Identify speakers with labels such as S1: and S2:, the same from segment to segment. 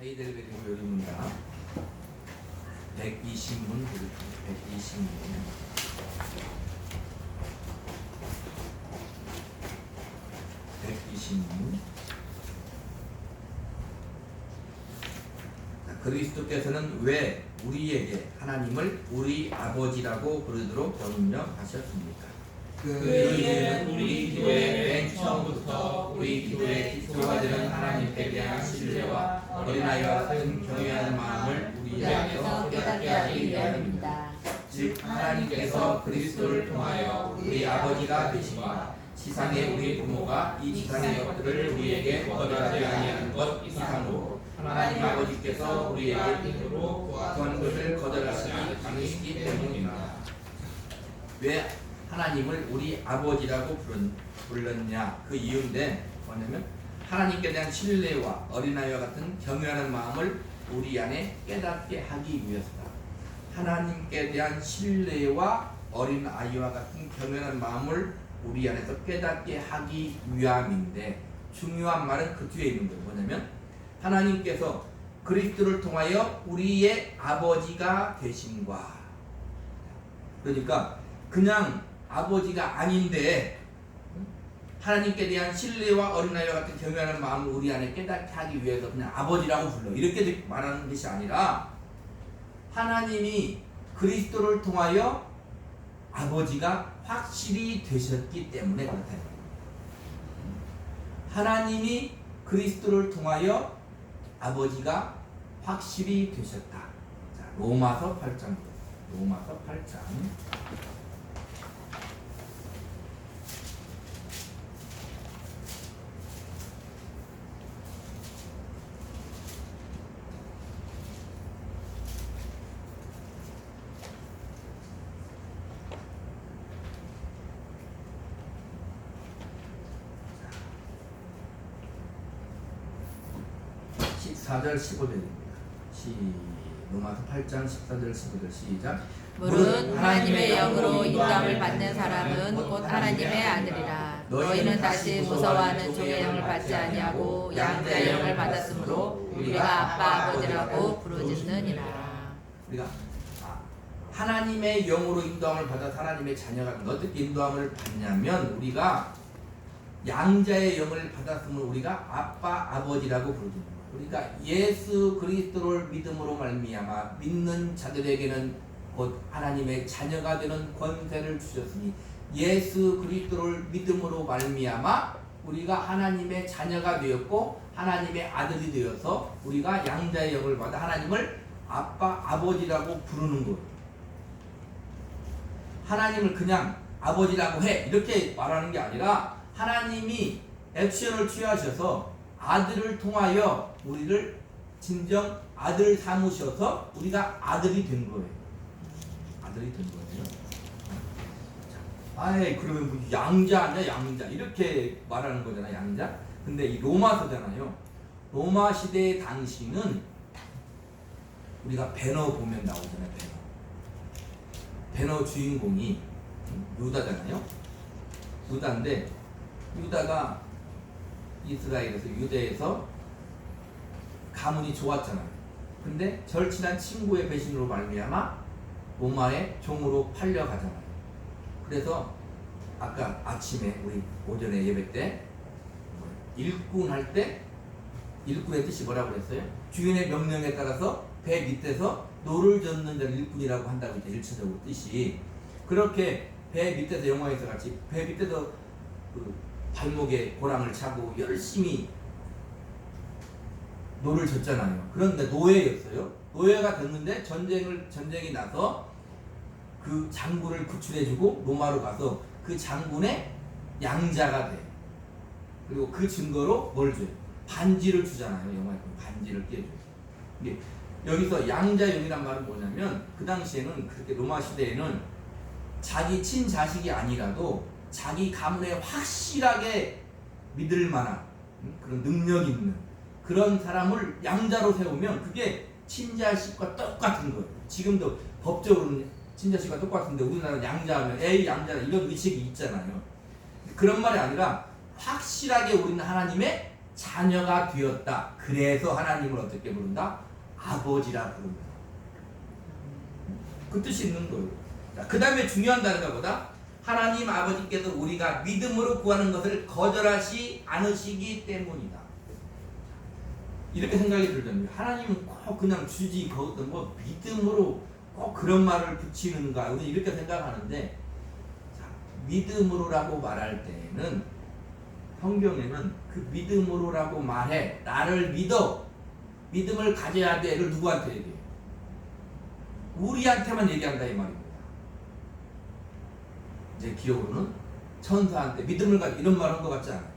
S1: 하이델베르그 요리문답 120문 보겠습니다. 120문. 그리스도께서는 왜 우리에게 하나님을 우리 아버지라고 부르도록 명령하셨습니까? 그 이유는 우리 기도의 맨 처음부터 우리 기도의 기초가 되는 하나님께 대한 신뢰와 어린아이와 같은 경외하는 마음을 우리 안에서 깨닫게 하기 위함입니다. 즉 하나님께서 그리스도를 통하여 우리 아버지가 되시니 지상의 우리 부모가 이 지상의 것들을 우리에게 거절하지 아니하는 것 이상으로 하나님 아버지께서 우리에게 힘으로 구한 것을 거절하시지 않으시기 때문입니다. 왜 하나님을 우리 아버지라고 불렀냐? 그 이유인데 뭐냐면 하나님께 대한 신뢰와 어린아이와 같은 경외하는 마음을 우리 안에 깨닫게 하기 위해서다. 하나님께 대한 신뢰와 어린아이와 같은 경외하는 마음을 우리 안에서 깨닫게 하기 위함인데, 중요한 말은 그 뒤에 있는 거예요. 뭐냐면 하나님께서 그리스도를 통하여 우리의 아버지가 되심과, 그러니까 그냥 아버지가 아닌데 하나님께 대한 신뢰와 어린아이와 같은 경외하는 마음을 우리 안에 깨닫게 하기 위해서 그냥 아버지라고 불러, 이렇게 말하는 것이 아니라 하나님이 그리스도를 통하여 아버지가 확실히 되셨기 때문에 그렇다. 하나님이 그리스도를 통하여 아버지가 확실히 되셨다. 자, 로마서 8장. 로마서 8장. 14절 15절입니다. 로마서 8장 14절 15절 시작.
S2: 무릇 하나님의 영으로 인도함을 받는 사람은 곧 하나님의 아들이라. 너희는 다시 무서워하는 종의 영을 받지 아니하고 양자의 영을 받았으므로 우리가 아빠 아버지라고 부르짖느니라.
S1: 우리가 하나님의 영으로 인도함을 받아 하나님의 자녀가 어떻게 인도함을 받냐면, 우리가 양자의 영을 받았으면 우리가 아빠 아버지라고 부르짖는 거예요. 그러니까 예수 그리스도를 믿음으로 말미암아 믿는 자들에게는 곧 하나님의 자녀가 되는 권세를 주셨으니, 예수 그리스도를 믿음으로 말미암아 우리가 하나님의 자녀가 되었고 하나님의 아들이 되어서 우리가 양자의 영을 받아 하나님을 아빠 아버지라고 부르는 거예요. 하나님을 그냥 아버지라고 해 이렇게 말하는 게 아니라 하나님이 액션을 취하셔서 아들을 통하여 우리를 진정 아들 삼으셔서 우리가 아들이 된 거예요. 아들이 된 거예요. 아예 그러면 뭐 양자냐 양자 이렇게 말하는 거잖아, 양자. 근데 이 로마서잖아요. 로마 시대 당시는 우리가 배너 보면 나오잖아요. 배너 주인공이 유다잖아요. 유다인데 유다가 이스라엘에서 유대에서 가문이 좋았잖아요. 근데 절친한 친구의 배신으로 말미암아 로마의 종으로 팔려가잖아요. 그래서 아까 아침에 우리 오전에 예배 때 일꾼 할 때 일꾼의 뜻이 뭐라고 그랬어요? 주인의 명령에 따라서 배 밑에서 노를 젓는 자를 일꾼이라고 한다고 이제 일차적으로 뜻이. 그렇게 배 밑에서 영화에서 같이 배 밑에서 그 발목에 고랑을 차고 열심히 노를 젓잖아요. 그런데 노예였어요. 노예가 됐는데 전쟁이 나서 그 장군을 구출해주고 로마로 가서 그 장군의 양자가 돼. 그리고 그 증거로 뭘 줘요? 반지를 주잖아요. 영화에 반지를 띄워줘요. 이게 여기서 양자용이란 말은 뭐냐면, 그 당시에는 그렇게 로마 시대에는 자기 친자식이 아니라도 자기 가문에 확실하게 믿을 만한 그런 능력 있는 그런 사람을 양자로 세우면 그게 친자식과 똑같은 거예요. 지금도 법적으로는 친자식과 똑같은데 우리나라는 양자하면 에이 양자라 이런 의식이 있잖아요. 그런 말이 아니라 확실하게 우리는 하나님의 자녀가 되었다. 그래서 하나님을 어떻게 부른다? 아버지라 부릅니다. 그 뜻이 있는 거예요. 그 다음에 중요한 단어가 뭐다? 하나님 아버지께서 우리가 믿음으로 구하는 것을 거절하시 않으시기 때문이다. 이렇게 생각이 들잖아요. 하나님은 꼭 그냥 주지, 거기서 뭐 믿음으로 꼭 그런 말을 붙이는가, 이렇게 생각하는데, 자, 믿음으로라고 말할 때는 성경에는 그 믿음으로라고 말해, 나를 믿어, 믿음을 가져야 돼를 누구한테 얘기해요? 우리한테만 얘기한다 이 말입니다. 제 기억으로는 천사한테 믿음을 가져 이런 말 한 것 같지 않아요?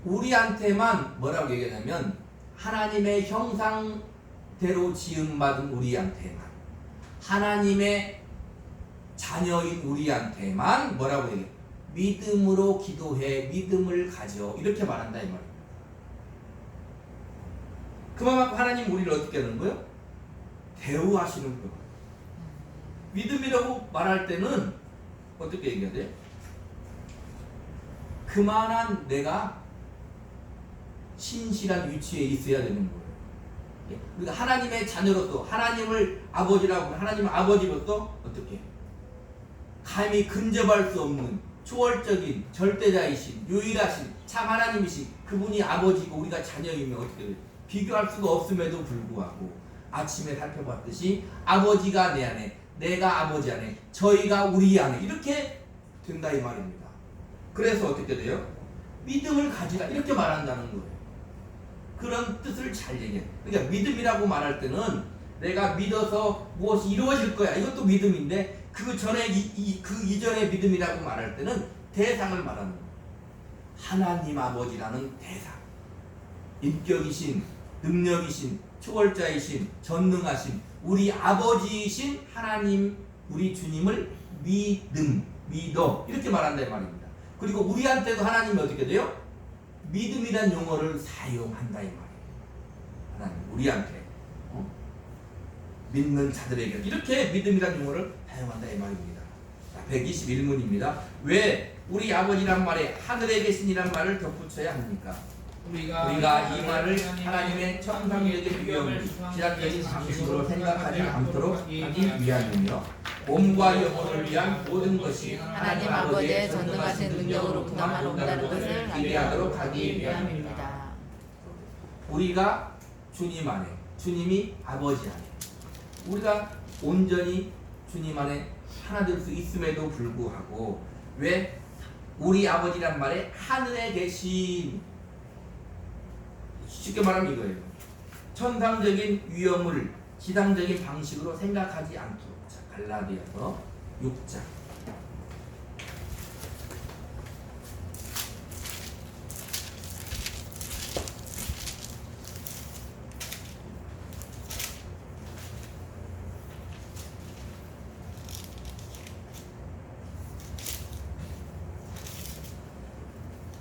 S1: 우리한테만 뭐라고 얘기하냐면 하나님의 형상대로 지음받은 우리한테만, 하나님의 자녀인 우리한테만 뭐라고 얘기해요? 믿음으로 기도해, 믿음을 가져, 이렇게 말한다 이 말입니다. 그만큼 하나님 우리를 어떻게 하는 거예요? 대우하시는 거예요. 믿음이라고 말할 때는 어떻게 얘기해야 돼? 그만한 내가 신실한 위치에 있어야 되는 거예요. 그러니까 하나님의 자녀로서, 하나님을 아버지라고, 하나님의 아버지로서 어떻게 감히 근접할 수 없는 초월적인 절대자이신, 유일하신 참 하나님이신 그분이 아버지고 우리가 자녀이면 어떻게 돼요? 비교할 수가 없음에도 불구하고 아침에 살펴봤듯이 아버지가 내 안에, 내가 아버지 안에, 저희가 우리 안에, 이렇게 된다 이 말입니다. 그래서 어떻게 돼요? 믿음을 가지라, 이렇게 말한다는 거예요. 그런 뜻을 잘 얘기해. 그러니까 믿음이라고 말할 때는 내가 믿어서 무엇이 이루어질 거야, 이것도 믿음인데, 그 전에 그 이전의 믿음이라고 말할 때는 대상을 말하는 거예요. 하나님 아버지라는 대상, 인격이신, 능력이신, 초월자이신, 전능하신 우리 아버지이신 하나님, 우리 주님을 믿어, 이렇게 말한다 이 말입니다. 그리고 우리한테도 하나님이 어떻게 돼요? 믿음이란 용어를 사용한다 이 말이에요. 하나님 우리한테 믿는 자들에게 이렇게 믿음이란 용어를 사용한다 이 말입니다. 121문입니다. 왜 우리 아버지란 말에 하늘에 계신이란 말을 덧붙여야 합니까? 우리가 이 말을 하나님의 천상적인 위엄을 지략적인 방식으로 생각하지 않도록 하기 위함이며, 몸과 영혼을 위한 모든 것이
S2: 하나님 아버지의 전능하신 능력으로 분담하러 온다는 것을 알게 하도록 하기 위함입니다.
S1: 우리가 주님 안에, 주님이 아버지 안에, 우리가 온전히 주님 안에 하나 될 수 있음에도 불구하고 왜 우리 아버지란 말에 하늘에 계신, 쉽게 말하면 이거예요. 천상적인 위엄을 지상적인 방식으로 생각하지 않도록. 자, 갈라디아서 6장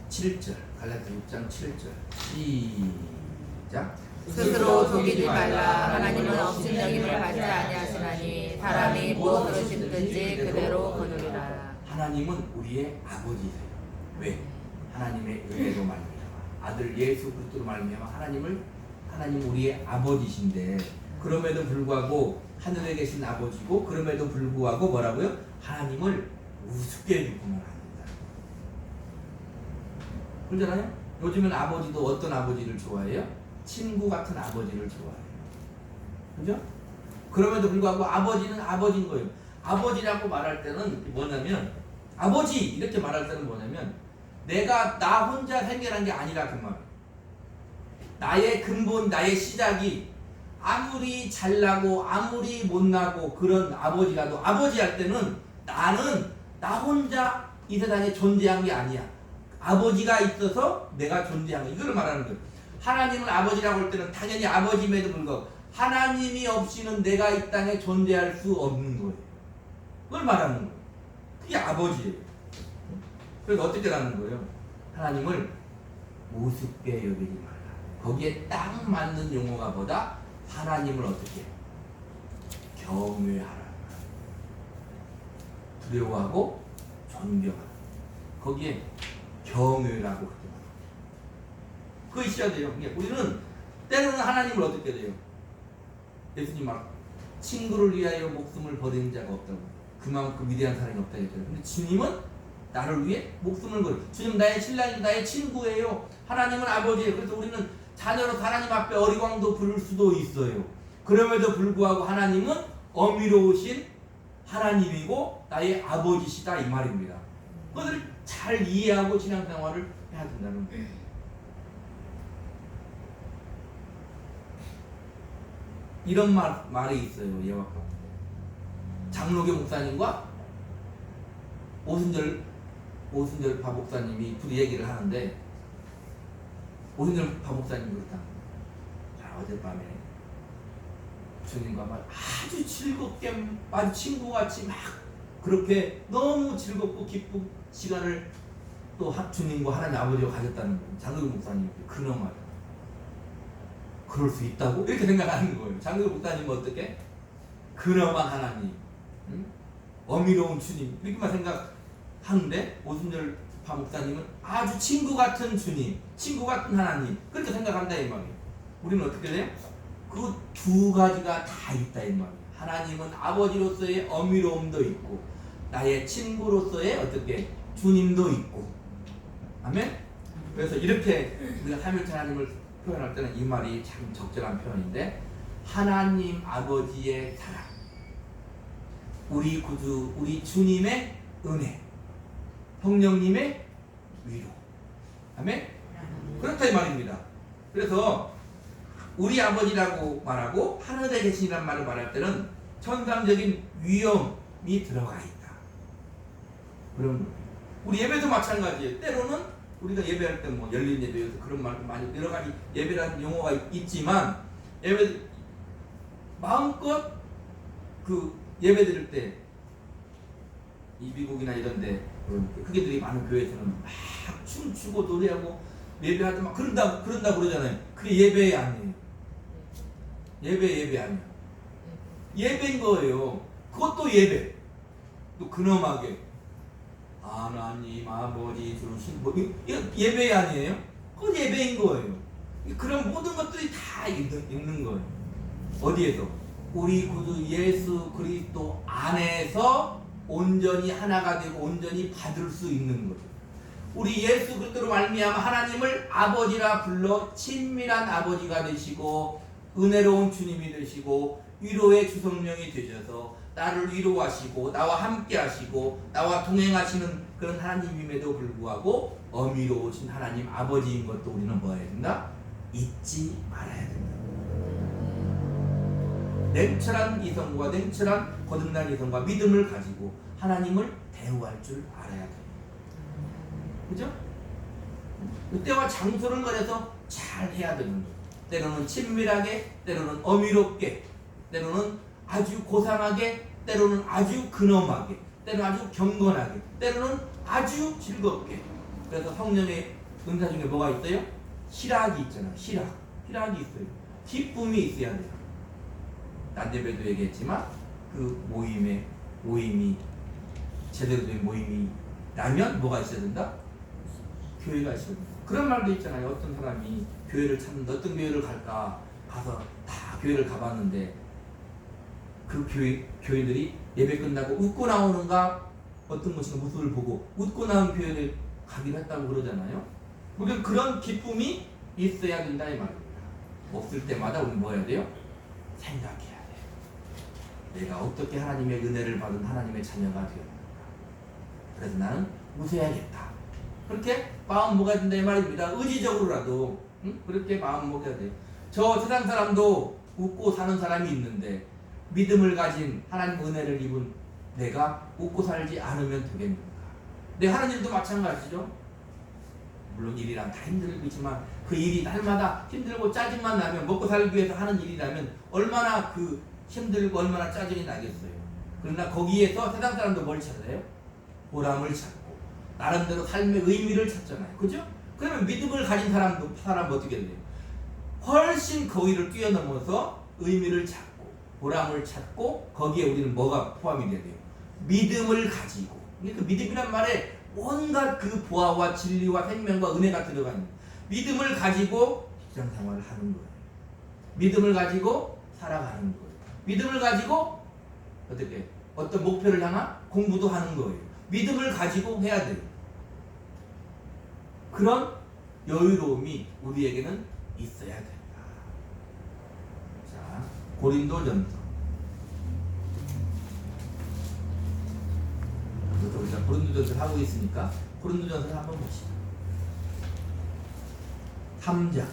S1: 7절, 갈라디아 6장 7절 시작.
S2: 스스로 속이지 말라. 하나님은 업신여김을 받지 아니하시나니 사람이 무엇으로 심든지 그대로 거두리라.
S1: 하나님은 우리의 아버지세요. 왜? 하나님의 은혜로 말미암아 아들 예수 그리스도로 말미암아 하나님 우리의 아버지신데, 그럼에도 불구하고 하늘에 계신 아버지고, 그럼에도 불구하고 뭐라고요? 하나님을 우습게 여기면 안 된다. 그러잖아요? 요즘은 아버지도 어떤 아버지를 좋아해요? 친구 같은 아버지를 좋아해요. 그죠? 그럼에도 불구하고 아버지는 아버지인 거예요. 아버지라고 말할 때는 뭐냐면, 아버지 이렇게 말할 때는 뭐냐면, 내가 나 혼자 해결한 게 아니라 그 말. 나의 근본, 나의 시작이 아무리 잘나고 아무리 못나고 그런 아버지라도 아버지 할 때는 나는 나 혼자 이 세상에 존재한 게 아니야. 아버지가 있어서 내가 존재한 거, 이걸 말하는 거예요. 하나님을 아버지라고 할 때는 당연히 아버지임에도 불구하고 하나님이 없이는 내가 이 땅에 존재할 수 없는 거예요. 그걸 말하는 거예요. 그게 아버지예요. 그래서 어떻게 하는 거예요? 하나님을 우습게 여기지 말라. 거기에 딱 맞는 용어가 뭐다? 하나님을 어떻게 해요? 경외하라. 두려워하고 존경하라. 거기에 경외라고 그렇게 말합니다. 그거 있어야 돼요. 우리는 때로는 하나님을 어떻게 돼요? 예수님 말 친구를 위하여 목숨을 버리는 자가 없다고. 그만큼 위대한 사람이 없다 했잖아요. 근데 주님은 나를 위해 목숨을 걸어. 주님 나의 신랑이 나의 친구예요. 하나님은 아버지예요. 그래서 우리는 자녀로 하나님 앞에 어리광도 부를 수도 있어요. 그럼에도 불구하고 하나님은 어미로우신 하나님이고 나의 아버지시다 이 말입니다. 그것을 잘 이해하고 신앙생활을 해야 된다는 거예요. 이런 말이 있어요. 예와 가운데 장로교 목사님과 오순절 박 목사님이 둘이 얘기를 하는데 오순절 박 목사님이 그렇다. 어젯밤에 주님과 아주 즐겁게 아주 친구같이 막 그렇게 너무 즐겁고 기쁜 시간을 또 주님과 하나님 아버지와 가졌다는 거예요. 장로교 목사님이 그놈아 그럴 수 있다고? 이렇게 생각하는 거예요. 장로교 목사님은 어떻게? 그놈한 하나님, 응? 어미로운 주님 이렇게만 생각하는데 오순절 박 목사님은 아주 친구 같은 주님, 친구 같은 하나님 그렇게 생각한다 이 말이에요. 우리는 어떻게 돼요? 그 두 가지가 다 있다 이 말이에요. 하나님은 아버지로서의 어미로움도 있고 나의 친구로서의 어떻게 주님도 있고 아멘? 그래서 이렇게 우리가 삼일체 하나님을 표현할 때는 이 말이 참 적절한 표현인데 하나님 아버지의 사랑 우리 구주 우리 주님의 은혜 성령님의 위로 아멘? 그렇다 이 말입니다. 그래서 우리 아버지라고 말하고 하늘에 계시니라는 말을 말할 때는 천상적인 위엄이 들어가 있다. 그럼 우리 예배도 마찬가지예요. 때로는 우리가 예배할 때 뭐 열린 예배여서 그런 말 많이 여러 가지 예배라는 용어가 있지만 예배 마음껏 그 예배 드릴 때 이 미국이나 이런데 크게들이 많은 교회에서는 막 춤추고 노래하고 예배하고 막 그런다 그러잖아요. 그게 예배 아니에요. 예배 아니야. 예배인 거예요. 그것도 예배. 또 근엄하게 하나님 아버지 주신 뭐 예배 아니에요? 그건 예배인 거예요. 그런 모든 것들이 다 있는 거예요. 어디에서? 우리 구주 예수 그리스도 안에서 온전히 하나가 되고 온전히 받을 수 있는 거죠. 우리 예수 그리스도로 말미암아 하나님을 아버지라 불러 친밀한 아버지가 되시고 은혜로운 주님이 되시고 위로의 주성령이 되셔서 나를 위로하시고 나와 함께 하시고 나와 동행하시는 그런 하나님임에도 불구하고 어미로우신 하나님 아버지인 것도 우리는 뭐 해야 된다? 잊지 말아야 된다. 냉철한 이성과 냉철한 거듭난 이성과 믿음을 가지고 하나님을 대우할 줄 알아야 돼요. 그죠? 그때와 장소를 가려서 잘 해야 되는 거예요. 때로는 친밀하게, 때로는 어미롭게, 때로는 아주 고상하게, 때로는 아주 근엄하게, 때로는 아주 경건하게, 때로는 아주 즐겁게. 그래서 성령의 은사 중에 뭐가 있어요? 희락이 있잖아요. 희락이 있어요. 기쁨이 있어야 돼요. 딴 예배도 얘기했지만 그 모임이 제대로 된 모임이라면 뭐가 있어야 된다? 교회가 있어야 된다. 그런 말도 있잖아요. 어떤 사람이 교회를 찾는데 어떤 교회를 갈까 가서 다 교회를 가봤는데 그 교회들이 예배 끝나고 웃고 나오는가 어떤 것인가 모습을 보고 웃고 나온 교회를 가기로 했다고 그러잖아요. 우리는 그런 기쁨이 있어야 된다 이 말입니다. 없을 때마다 우리는 뭐 해야 돼요? 생각해야 돼요. 내가 어떻게 하나님의 은혜를 받은 하나님의 자녀가 되었는가. 그래서 나는 웃어야겠다. 그렇게 마음 먹어야 된다 이 말입니다. 의지적으로라도 그렇게 마음 먹어야 돼요. 저 세상 사람도 웃고 사는 사람이 있는데 믿음을 가진 하나님 은혜를 입은 내가 웃고 살지 않으면 되겠는가. 내 하나님도 마찬가지죠. 물론 일이란 다 힘들지만 그 일이 날마다 힘들고 짜증만 나면 먹고 살기 위해서 하는 일이라면 얼마나 그 힘들고 얼마나 짜증이 나겠어요. 그러나 거기에서 세상 사람도 뭘 찾아요? 보람을 찾고 나름대로 삶의 의미를 찾잖아요. 그죠? 그러면 믿음을 가진 사람 어떻게 돼요? 훨씬 그 위를 뛰어넘어서 의미를 찾고 보람을 찾고 거기에 우리는 뭐가 포함이 돼야 돼요? 믿음을 가지고. 그 믿음이란 말에 온갖 그 보아와 진리와 생명과 은혜가 들어가 있는 믿음을 가지고 직장생활을 하는 거예요. 믿음을 가지고 살아가는 거예요. 믿음을 가지고 어떻게 어떤 목표를 향한 공부도 하는 거예요. 믿음을 가지고 해야 돼요. 그런 여유로움이 우리에게는 있어야 된다. 자, 고린도전서. 그것도 우리가 고린도전서를 하고 있으니까 고린도전서를 한번 봅시다. 3장. 자,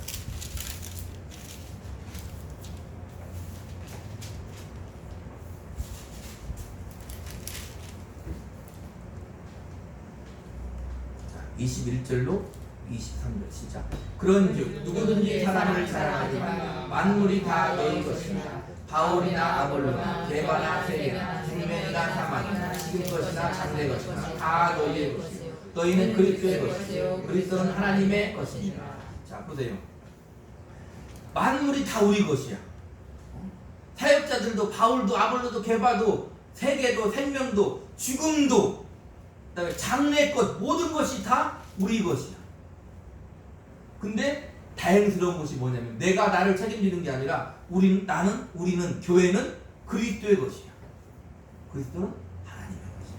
S1: 21절로 23절 시작. 그런즉 누구든지 사람을 사랑하지 말라. 만물이 다 너희 것이니라. 바울이나 아볼로나 게바나 세게나 생명이나 사망이나 지금 것이나 장래 것이나 다 너희의 것이요 너희는 그리스도의 것이요 그리스도는 하나님의 것이니라. 자, 보세요. 만물이 다 우리 것이야. 사역자들도 바울도 아볼로도 게바도 세계도 생명도 죽음도 그다음에 장래 것 모든 것이 다 우리 것이야. 근데 다행스러운 것이 뭐냐면 내가 나를 책임지는 게 아니라 우리는 교회는 그리스도의 것이야. 그리스도는 하나님의 것이야.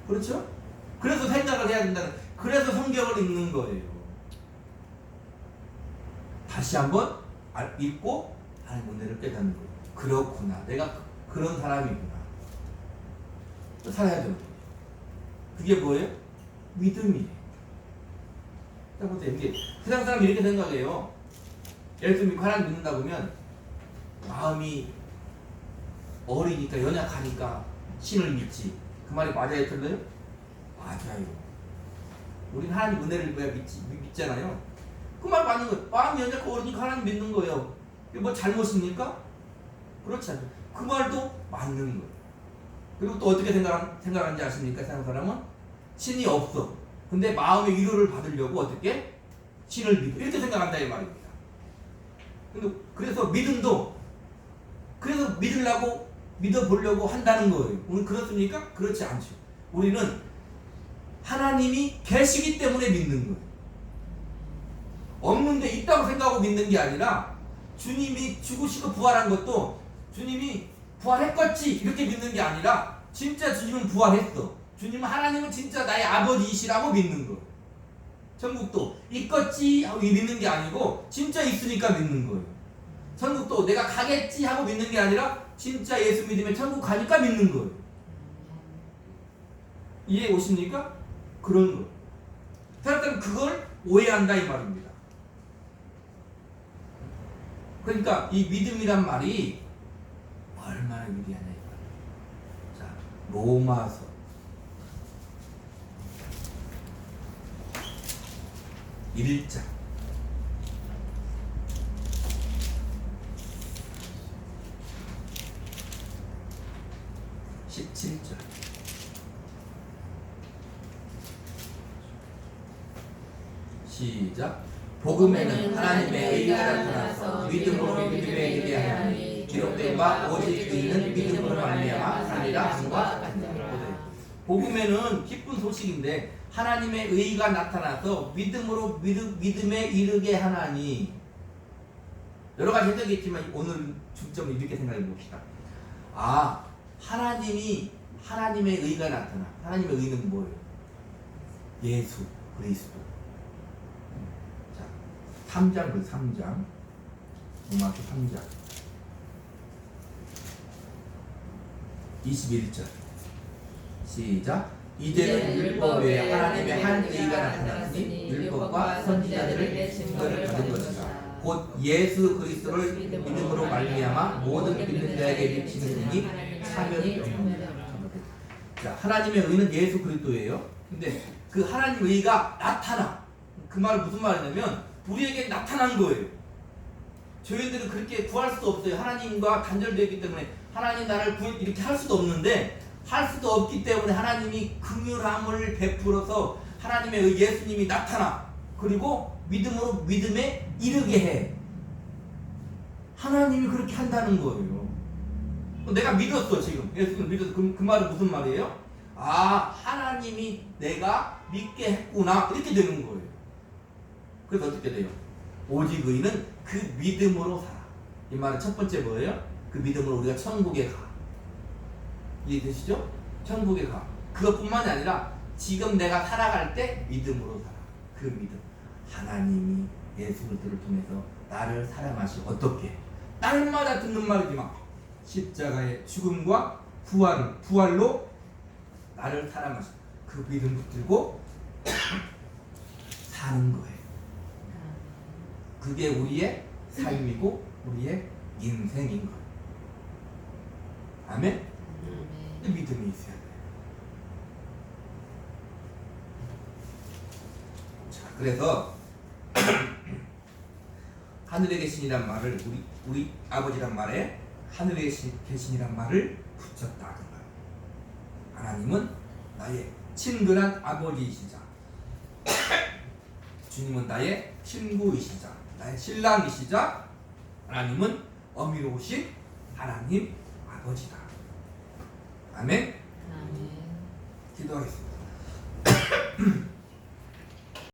S1: 그렇죠? 그래서 생각을 해야 된다는, 그래서 성경을 읽는 거예요. 다시 한번 읽고 하나님 은혜를 깨닫는 거예요. 그렇구나, 내가 그런 사람이구나. 살아야 되는 거예요. 그게 뭐예요? 믿음이에요. 자, 보세요. 이게 세상 사람이 이렇게 생각해요. 예수 믿고 하나님 믿는다 보면 마음이 어리니까 연약하니까 신을 믿지. 그 말이 맞아요, 틀려요? 맞아요. 우린 하나님 은혜를 왜 믿잖아요. 그 말 맞는 거예요. 마음이 연약하고 어리니까 하나님 믿는 거예요. 이게 뭐 잘못입니까? 그렇지 않죠. 그 말도 맞는 거예요. 그리고 또 어떻게 생각하는지 아십니까? 세상 사람은 신이 없어. 근데 마음의 위로를 받으려고 어떻게? 신을 믿어. 이렇게 생각한다 이 말입니다. 근데 그래서 믿음도 그래서 믿어보려고 한다는 거예요. 우리 그렇습니까? 그렇지 않죠. 우리는 하나님이 계시기 때문에 믿는 거예요. 없는데 있다고 생각하고 믿는 게 아니라 주님이 죽으시고 부활한 것도 주님이 부활했겠지 이렇게 믿는 게 아니라 진짜 주님은 부활했어. 주님은 하나님은 진짜 나의 아버지이시라고 믿는 거예요. 천국도 있겠지 하고 믿는 게 아니고 진짜 있으니까 믿는 거예요. 천국도 내가 가겠지 하고 믿는 게 아니라 진짜 예수 믿으면 천국 가니까 믿는 거예요. 이해 오십니까? 그런 거예요. 사람들은 그걸 오해한다 이 말입니다. 그러니까 이 믿음이란 말이 얼마나 위대하냐 이 말이에요. 자, 로마서 1장 17절 시작. 복음에는 하나님의 의가 나타나서 믿음으로 믿음에 이르게 하니 기록된 바 오직 의인은 믿음으로 말미암아 살리라 함과 같으니라. 복음에는 기쁜 소식인데 하나님의 의가 나타나서 믿음으로 믿음에 이르게 하나니. 여러 가지 해석이 있지만 오늘 중점을 이렇게 생각해 봅시다. 아, 하나님의 의가 나타나. 하나님의 의는 뭐예요? 예수 그리스도. 자, 3장 3장 로마서 3장 21절 시작. 이제는 율법 외에 하나님의 한 의가 나타났으니 율법과 선지자들의 증거를 받은 것이다. 곧 예수 그리스도를 믿음으로 말미암아 모든 믿는 자에게 미치는 일이 차별이 없느니라. 자, 하나님의 의는 예수 그리스도예요. 근데 그 하나님의 의가 나타나. 그 말은 무슨 말이냐면 우리에게 나타난 거예요. 저희들은 그렇게 구할 수 없어요. 하나님과 단절되어 있기 때문에 하나님 나를 이렇게 할 수도 없는데, 할 수도 없기 때문에 하나님이 긍휼함을 베풀어서 하나님의 의 예수님이 나타나. 그리고 믿음으로 믿음에 이르게 해. 하나님이 그렇게 한다는 거예요. 내가 믿었어. 지금 예수를 믿었어. 그 말은 무슨 말이에요? 아, 하나님이 내가 믿게 했구나. 이렇게 되는 거예요. 그래서 어떻게 돼요? 오직 의인은 그 믿음으로 살아. 이 말은 첫 번째 뭐예요? 그 믿음으로 우리가 천국에 가. 이해되시죠? 천국에 가. 그것뿐만이 아니라 지금 내가 살아갈 때 믿음으로 살아. 그 믿음. 하나님이 예수 그리스도를 통해서 나를 사랑하시고 어떻게? 딸마다 듣는 말이지만 십자가의 죽음과 부활로 나를 사랑하시고 그 믿음 붙들고 사는 거예요. 그게 우리의 삶이고 우리의 인생인 거예요. 아멘? 믿음이 있어야 돼요. 자, 그래서 하늘에 계신이란 말을 우리 아버지란 말에 하늘에 계신이란 말을 붙였다 그 말. 하나님은 나의 친근한 아버지이시자 주님은 나의 친구이시자 나의 신랑이시자 하나님은 어미로우신 하나님 아버지다. 아멘.
S2: 아멘.
S1: 기도하겠습니다.